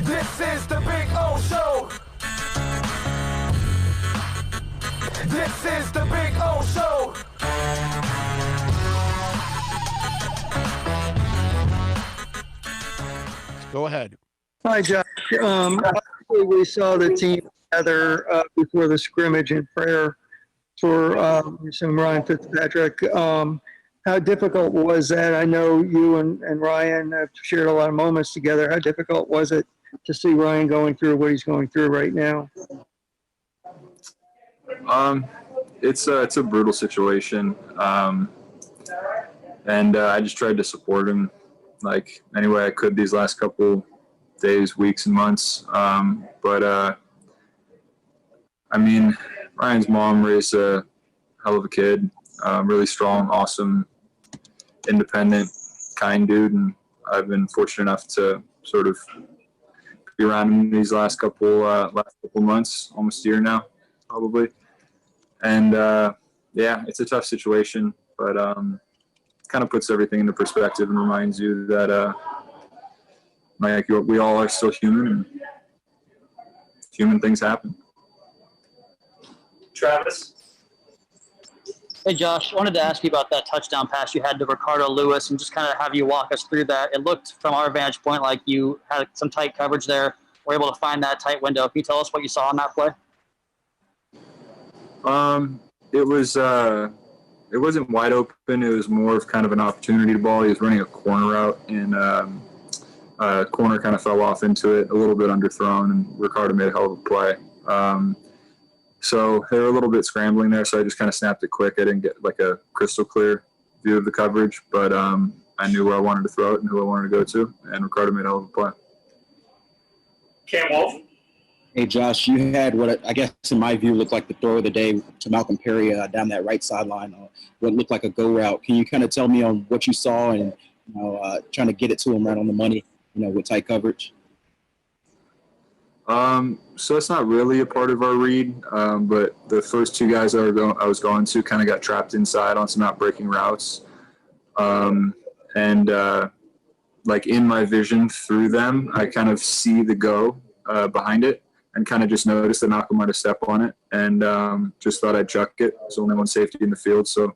This is the Big O Show. This is the Big O Show. Go ahead. Hi, Josh. Obviously we saw the team together before the scrimmage in prayer for some Ryan Fitzpatrick. How difficult was that? I know you and Ryan have shared a lot of moments together. How difficult was it to see Ryan going through what he's going through right now? It's a brutal situation, and I just tried to support him like any way I could these last couple days, weeks, and months. But I mean, Ryan's mom raised a hell of a kid, really strong, awesome, independent, kind dude, and I've been fortunate enough to sort of be around him these last couple months, almost a year now, probably. And yeah, it's a tough situation, but kind of puts everything into perspective and reminds you that like we all are still human, and human things happen. Travis? Hey, Josh, wanted to ask you about that touchdown pass you had to Ricardo Lewis and just kind of have you walk us through that. It looked from our vantage point like you had some tight coverage there, were able to find that tight window. Can you tell us what you saw on that play? It wasn't wide open. It was more of kind of an opportunity ball. He was running a corner route, and corner kind of fell off into it, a little bit underthrown, and Ricardo made a hell of a play. So they were a little bit scrambling there, so I just kind of snapped it quick. I didn't get like a crystal clear view of the coverage, but I knew where I wanted to throw it and who I wanted to go to, and Ricardo made a hell of a play. Cam Wolf? Hey, Josh, you had what I guess in my view looked like the throw of the day to Malcolm Perry down that right sideline, what looked like a go route. Can you kind of tell me on what you saw and trying to get it to him right on the money, with tight coverage? So it's not really a part of our read, but the first two guys I was going to kind of got trapped inside on some out-breaking routes. Like in my vision through them, I kind of see the go behind it and kind of just noticed that Malcolm might have stepped on it and just thought I'd chuck it. There's only one safety in the field, so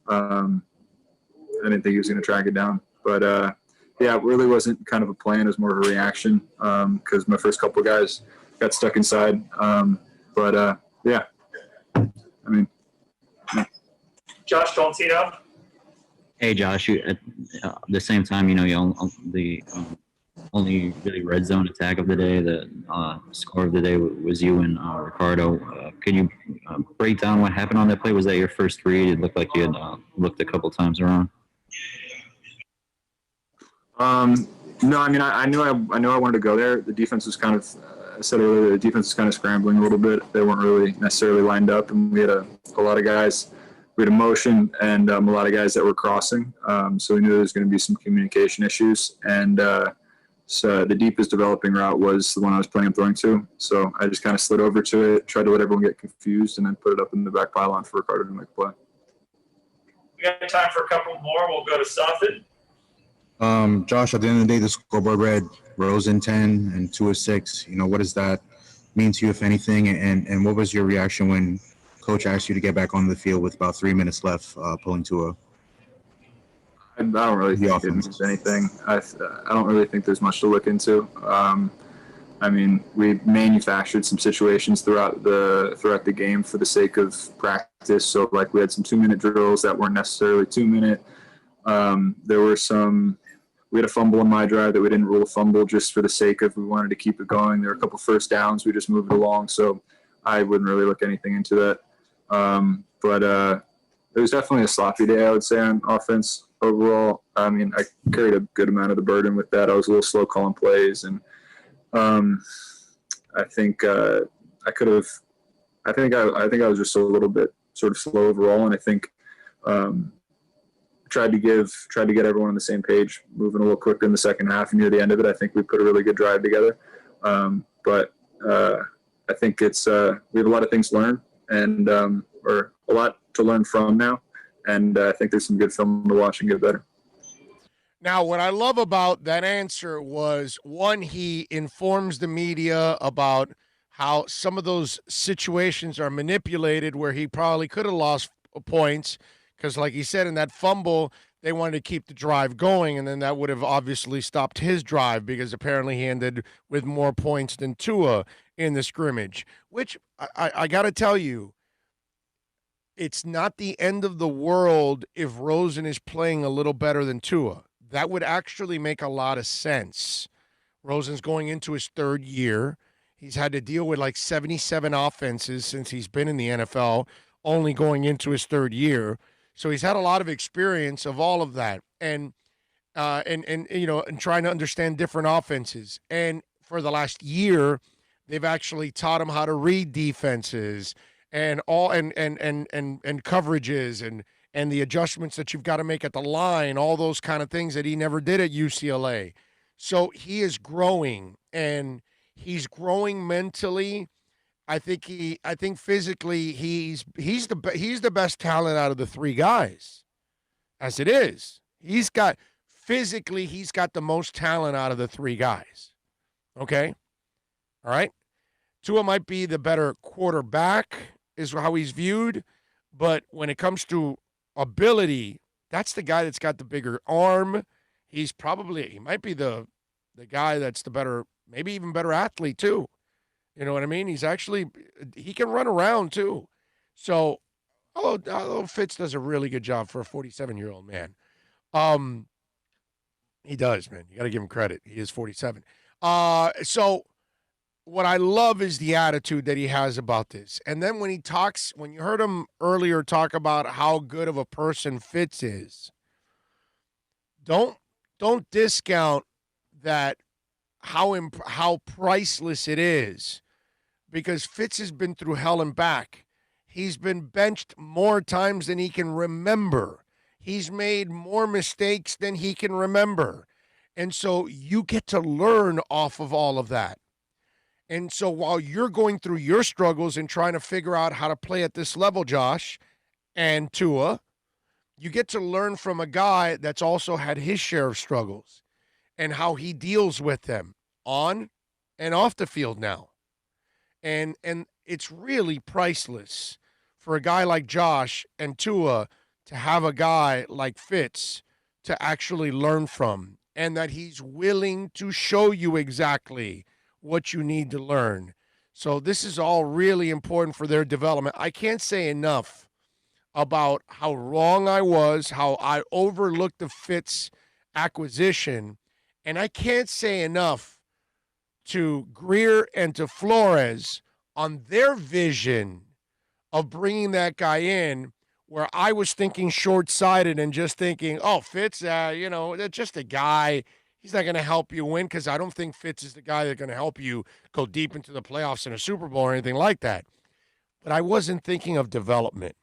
I didn't think he was going to track it down. But yeah, it really wasn't kind of a plan. It was more of a reaction because my first couple of guys got stuck inside. Yeah, I mean. Yeah. Josh Tolentino? Hey, Josh, at the same time, the only really red zone attack of the day, the score of the day was you and Ricardo. Can you break down what happened on that play? Was that your first read? It looked like you had looked a couple times around. No, I mean, I knew I wanted to go there. The defense was kind of, I said earlier, the defense was kind of scrambling a little bit. They weren't really necessarily lined up, and we had a lot of guys. We had a motion and a lot of guys that were crossing. So we knew there was going to be some communication issues. And so the deepest developing route was the one I was planning on throwing to. So I just kind of slid over to it, tried to let everyone get confused, and then put it up in the back pylon for Ricardo to make a play. We got time for a couple more. We'll go to Safed. Josh, at the end of the day, the scoreboard read Rosen 10 and 2 of 6. What does that mean to you, if anything? And what was your reaction when Coach asked you to get back on the field with about 3 minutes left, pulling to I don't really think it means anything. I don't really think there's much to look into. I mean, we manufactured some situations throughout the game for the sake of practice. So, like, we had some 2-minute drills that weren't necessarily 2-minute. We had a fumble in my drive that we didn't rule a fumble just for the sake of we wanted to keep it going. There were a couple first downs. We just moved it along. So I wouldn't really look anything into that. But it was definitely a sloppy day, I would say, on offense overall. I mean, I carried a good amount of the burden with that. I was a little slow calling plays. And I think I was just a little bit sort of slow overall. And I think tried to get everyone on the same page, moving a little quicker in the second half. And near the end of it, I think we put a really good drive together. But I think it's we have a lot of things to learn and or a lot to learn from now. And I think there's some good film to watch and get better. Now, what I love about that answer was, one, he informs the media about how some of those situations are manipulated where he probably could have lost points because, like he said, in that fumble, they wanted to keep the drive going, and then that would have obviously stopped his drive because apparently he ended with more points than Tua in the scrimmage, which I got to tell you, it's not the end of the world if Rosen is playing a little better than Tua. That would actually make a lot of sense. Rosen's going into his third year. He's had to deal with like 77 offenses since he's been in the NFL, only going into his third year. So he's had a lot of experience of all of that, and trying to understand different offenses. And for the last year, they've actually taught him how to read defenses and coverages and the adjustments that you've got to make at the line, all those kind of things that he never did at UCLA. So he is growing, and he's growing mentally. I think physically he's the best talent out of the three guys, as it is. He's got the most talent out of the three guys. Okay? All right? Tua might be the better quarterback, is how he's viewed, but when it comes to ability, that's the guy that's got the bigger arm. He might be the guy that's the better, maybe even better athlete too. You know what I mean? He can run around too. So, although Fitz does a really good job for a 47-year-old man. He does, man. You got to give him credit. He is 47. So what I love is the attitude that he has about this. And then when you heard him earlier talk about how good of a person Fitz is, don't discount that how priceless it is, because Fitz has been through hell and back. He's been benched more times than he can remember. He's made more mistakes than he can remember. And so you get to learn off of all of that. And so while you're going through your struggles and trying to figure out how to play at this level, Josh and Tua, you get to learn from a guy that's also had his share of struggles and how he deals with them on and off the field now. And it's really priceless for a guy like Josh and Tua to have a guy like Fitz to actually learn from, and that he's willing to show you exactly what you need to learn. So this is all really important for their development. I can't say enough about how wrong I was, how I overlooked the Fitz acquisition, and I can't say enough to Greer and to Flores on their vision of bringing that guy in, where I was thinking short-sighted and just thinking, oh, Fitz, that's just a guy. He's not going to help you win, because I don't think Fitz is the guy that's going to help you go deep into the playoffs in a Super Bowl or anything like that. But I wasn't thinking of development.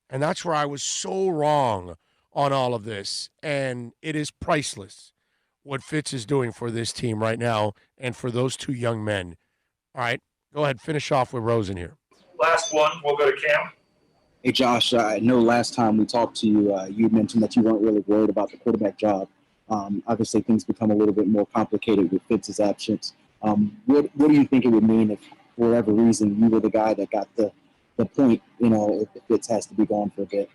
And that's where I was so wrong on all of this. And it is priceless what Fitz is doing for this team right now and for those two young men. All right, go ahead, finish off with Rosen here. Last one, we'll go to Cam. Hey, Josh, I know last time we talked to you, you mentioned that you weren't really worried about the quarterback job. Obviously, things become a little bit more complicated with Fitz's absence. What do you think it would mean if, for whatever reason, you were the guy that got the point, if Fitz has to be gone for a bit?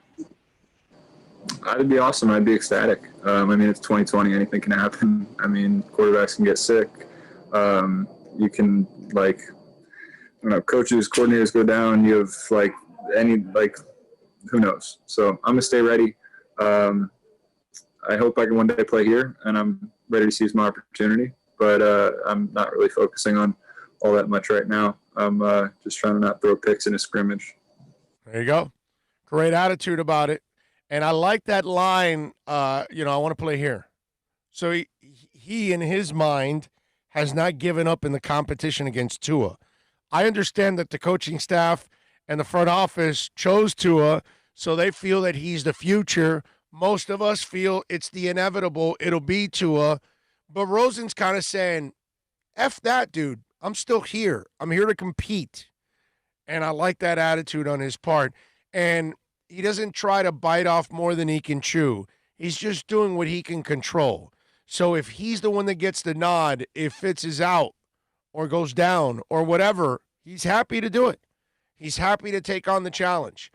It'd be awesome. I'd be ecstatic. It's 2020. Anything can happen. Quarterbacks can get sick. You can, coaches, coordinators go down. You have, who knows? So I'm going to stay ready. I hope I can one day play here, and I'm ready to seize my opportunity. But I'm not really focusing on all that much right now. I'm just trying to not throw picks in a scrimmage. There you go. Great attitude about it. And I like that line, I want to play here. So he, in his mind, has not given up in the competition against Tua. I understand that the coaching staff and the front office chose Tua, so they feel that he's the future. Most of us feel it's the inevitable. It'll be Tua. But Rosen's kind of saying, F that, dude. I'm still here. I'm here to compete. And I like that attitude on his part. And he doesn't try to bite off more than he can chew. He's just doing what he can control. So if he's the one that gets the nod, if Fitz is out or goes down or whatever, he's happy to do it. He's happy to take on the challenge.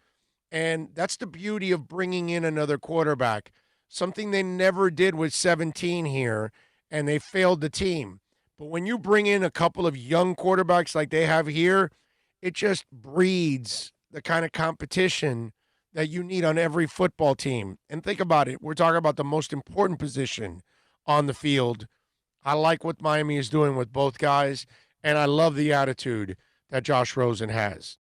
And that's the beauty of bringing in another quarterback, something they never did with 17 here, and they failed the team. But when you bring in a couple of young quarterbacks like they have here, it just breeds the kind of competition that you need on every football team. And think about it. We're talking about the most important position on the field. I like what Miami is doing with both guys, and I love the attitude that Josh Rosen has.